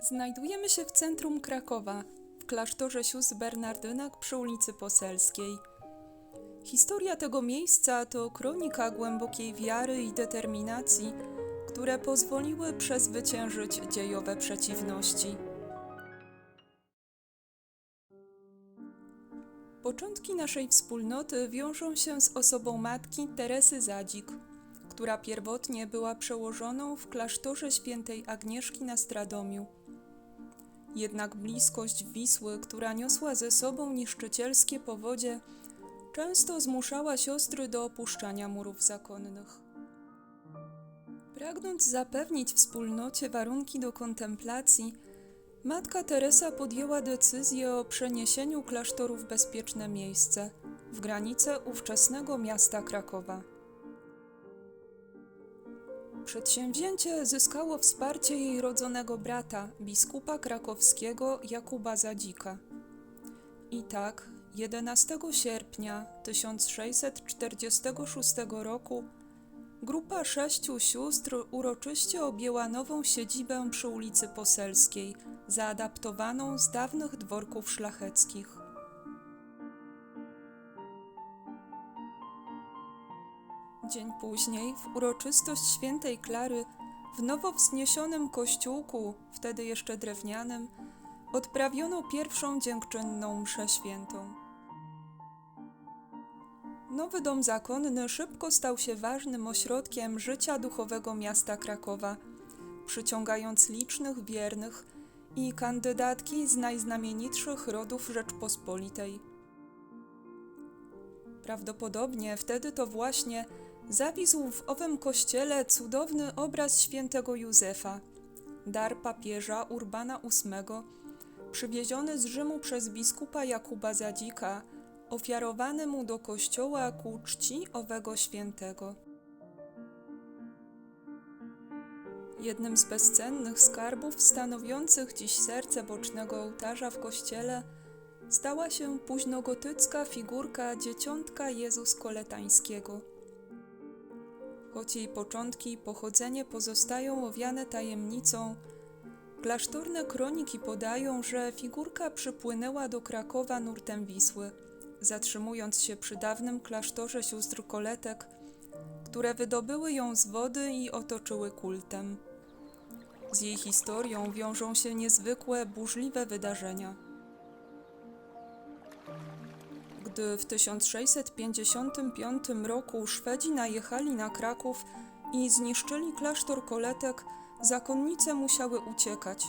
Znajdujemy się w centrum Krakowa, w klasztorze sióstr Bernardynek przy ulicy Poselskiej. Historia tego miejsca to kronika głębokiej wiary i determinacji, które pozwoliły przezwyciężyć dziejowe przeciwności. Początki naszej wspólnoty wiążą się z osobą matki Teresy Zadzik, która pierwotnie była przełożoną w klasztorze świętej Agnieszki na Stradomiu. Jednak bliskość Wisły, która niosła ze sobą niszczycielskie powodzie, często zmuszała siostry do opuszczania murów zakonnych. Pragnąc zapewnić wspólnocie warunki do kontemplacji, matka Teresa podjęła decyzję o przeniesieniu klasztoru w bezpieczne miejsce, w granice ówczesnego miasta Krakowa. Przedsięwzięcie zyskało wsparcie jej rodzonego brata, biskupa krakowskiego Jakuba Zadzika. I tak 11 sierpnia 1646 roku grupa 6 sióstr uroczyście objęła nową siedzibę przy ulicy Poselskiej, zaadaptowaną z dawnych dworków szlacheckich. Dzień później, w uroczystość świętej Klary, w nowo wzniesionym kościółku, wtedy jeszcze drewnianym, odprawiono pierwszą dziękczynną mszę świętą. Nowy dom zakonny szybko stał się ważnym ośrodkiem życia duchowego miasta Krakowa, przyciągając licznych wiernych i kandydatki z najznamienitszych rodów Rzeczpospolitej. Prawdopodobnie wtedy to właśnie zawisł w owym kościele cudowny obraz świętego Józefa, dar papieża Urbana VIII, przywieziony z Rzymu przez biskupa Jakuba Zadzika, ofiarowany mu do kościoła ku czci owego świętego. Jednym z bezcennych skarbów stanowiących dziś serce bocznego ołtarza w kościele stała się późnogotycka figurka Dzieciątka Jezus Koletańskiego. Choć jej początki i pochodzenie pozostają owiane tajemnicą, klasztorne kroniki podają, że figurka przypłynęła do Krakowa nurtem Wisły, zatrzymując się przy dawnym klasztorze sióstr Koletek, które wydobyły ją z wody i otoczyły kultem. Z jej historią wiążą się niezwykłe, burzliwe wydarzenia. Gdy w 1655 roku Szwedzi najechali na Kraków i zniszczyli klasztor Koletek, zakonnice musiały uciekać.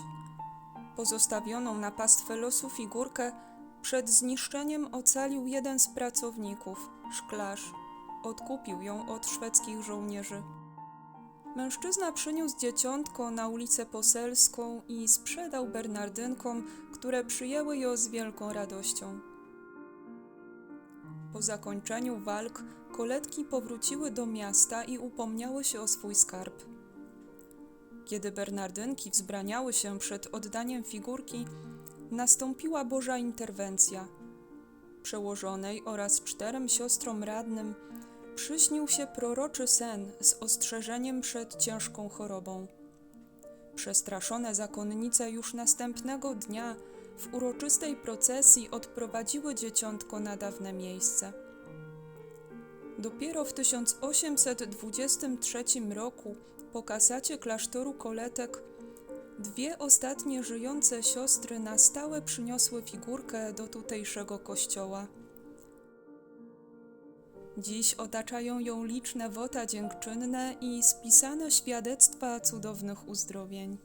Pozostawioną na pastwę losu figurkę przed zniszczeniem ocalił jeden z pracowników, szklarz. Odkupił ją od szwedzkich żołnierzy. Mężczyzna przyniósł dzieciątko na ulicę Poselską i sprzedał Bernardynkom, które przyjęły ją z wielką radością. Po zakończeniu walk Koletki powróciły do miasta i upomniały się o swój skarb. Kiedy Bernardynki wzbraniały się przed oddaniem figurki, nastąpiła Boża interwencja. Przełożonej oraz 4 siostrom radnym przyśnił się proroczy sen z ostrzeżeniem przed ciężką chorobą. Przestraszone zakonnice już następnego dnia w uroczystej procesji odprowadziły dzieciątko na dawne miejsce. Dopiero w 1823 roku, po kasacie klasztoru Koletek, 2 ostatnie żyjące siostry na stałe przyniosły figurkę do tutejszego kościoła. Dziś otaczają ją liczne wota dziękczynne i spisane świadectwa cudownych uzdrowień.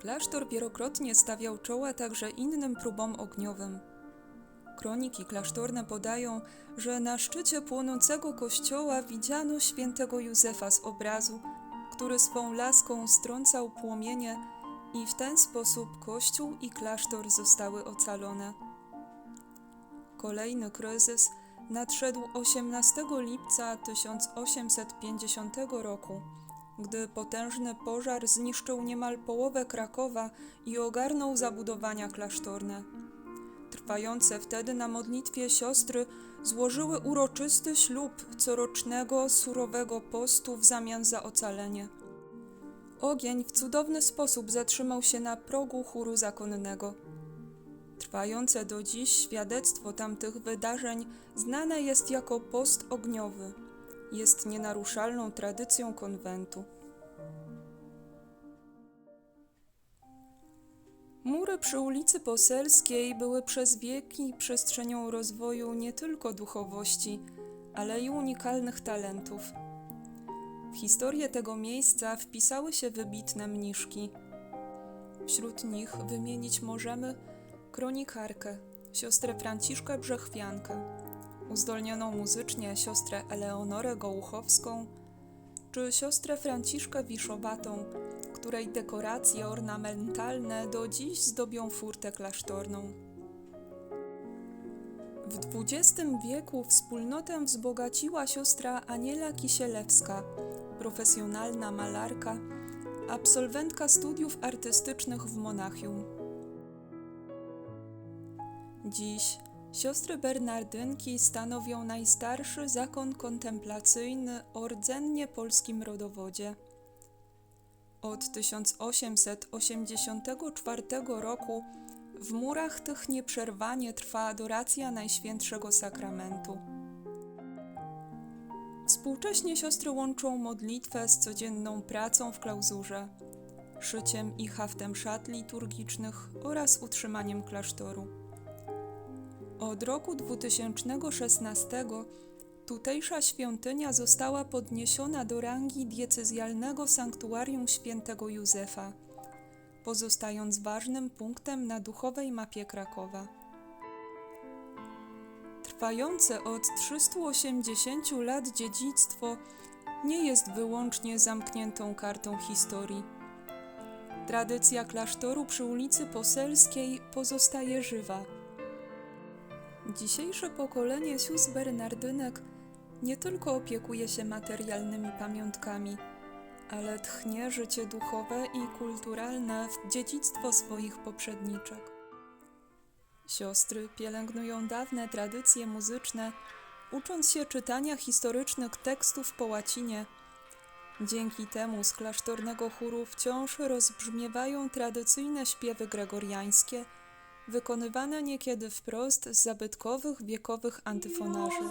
Klasztor wielokrotnie stawiał czoła także innym próbom ogniowym. Kroniki klasztorne podają, że na szczycie płonącego kościoła widziano świętego Józefa z obrazu, który swą laską strącał płomienie i w ten sposób kościół i klasztor zostały ocalone. Kolejny kryzys nadszedł 18 lipca 1850 roku, gdy potężny pożar zniszczył niemal połowę Krakowa i ogarnął zabudowania klasztorne. Trwające wtedy na modlitwie siostry złożyły uroczysty ślub corocznego surowego postu w zamian za ocalenie. ogień w cudowny sposób zatrzymał się na progu chóru zakonnego. Trwające do dziś świadectwo tamtych wydarzeń znane jest jako post ogniowy. Jest nienaruszalną tradycją konwentu. Mury przy ulicy Poselskiej były przez wieki przestrzenią rozwoju nie tylko duchowości, ale i unikalnych talentów. W historię tego miejsca wpisały się wybitne mniszki. Wśród nich wymienić możemy kronikarkę, siostrę Franciszkę Brzechwiankę, uzdolnioną muzycznie siostrę Eleonorę Gołuchowską, czy siostrę Franciszkę Wiszowatą, której dekoracje ornamentalne do dziś zdobią furtę klasztorną. W XX wieku wspólnotę wzbogaciła siostra Aniela Kisielewska, profesjonalna malarka, absolwentka studiów artystycznych w Monachium. Dziś siostry Bernardynki stanowią najstarszy zakon kontemplacyjny o rdzennie polskim rodowodzie. Od 1884 roku w murach tych nieprzerwanie trwa adoracja Najświętszego Sakramentu. Współcześnie siostry łączą modlitwę z codzienną pracą w klauzurze, szyciem i haftem szat liturgicznych oraz utrzymaniem klasztoru. Od roku 2016 tutejsza świątynia została podniesiona do rangi diecezjalnego sanktuarium świętego Józefa, pozostając ważnym punktem na duchowej mapie Krakowa. Trwające od 380 lat dziedzictwo nie jest wyłącznie zamkniętą kartą historii. Tradycja klasztoru przy ulicy Poselskiej pozostaje żywa. Dzisiejsze pokolenie sióstr Bernardynek nie tylko opiekuje się materialnymi pamiątkami, ale tchnie życie duchowe i kulturalne w dziedzictwo swoich poprzedniczek. Siostry pielęgnują dawne tradycje muzyczne, ucząc się czytania historycznych tekstów po łacinie. Dzięki temu z klasztornego chóru wciąż rozbrzmiewają tradycyjne śpiewy gregoriańskie, wykonywane niekiedy wprost z zabytkowych wiekowych antyfonaży.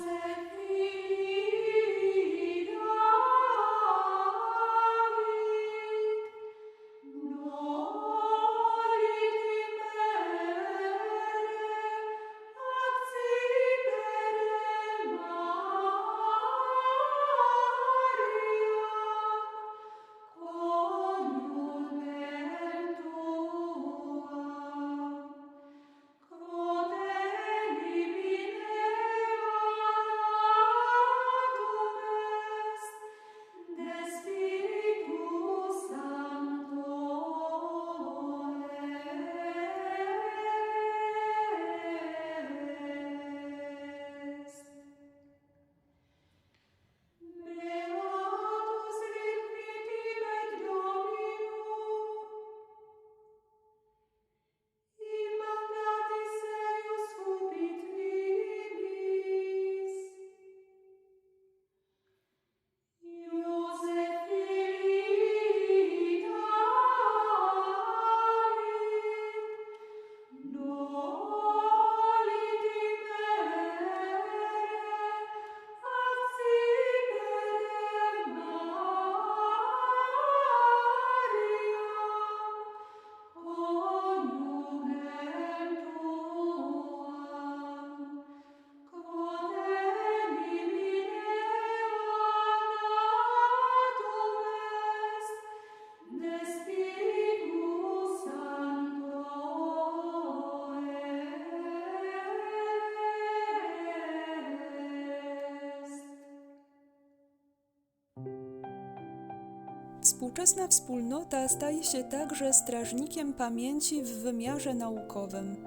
Współczesna wspólnota staje się także strażnikiem pamięci w wymiarze naukowym.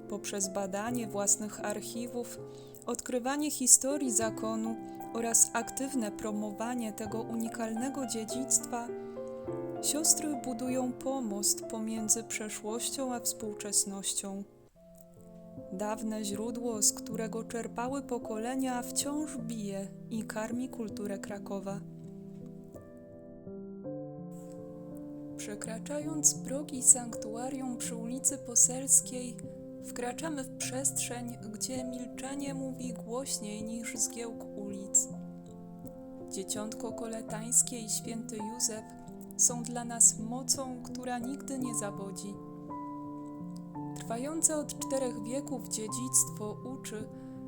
Poprzez badanie własnych archiwów, odkrywanie historii zakonu oraz aktywne promowanie tego unikalnego dziedzictwa, siostry budują pomost pomiędzy przeszłością a współczesnością. Dawne źródło, z którego czerpały pokolenia, wciąż bije i karmi kulturę Krakowa. Przekraczając progi sanktuarium przy ulicy Poselskiej, wkraczamy w przestrzeń, gdzie milczenie mówi głośniej niż zgiełk ulic. Dzieciątko koletańskie i święty Józef są dla nas mocą, która nigdy nie zawodzi. Trwające od 4 wieków dziedzictwo uczy,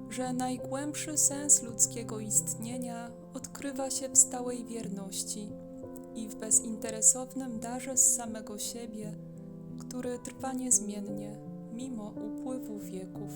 że najgłębszy sens ludzkiego istnienia odkrywa się w stałej wierności i w bezinteresownym darze z samego siebie, który trwa niezmiennie, mimo upływu wieków.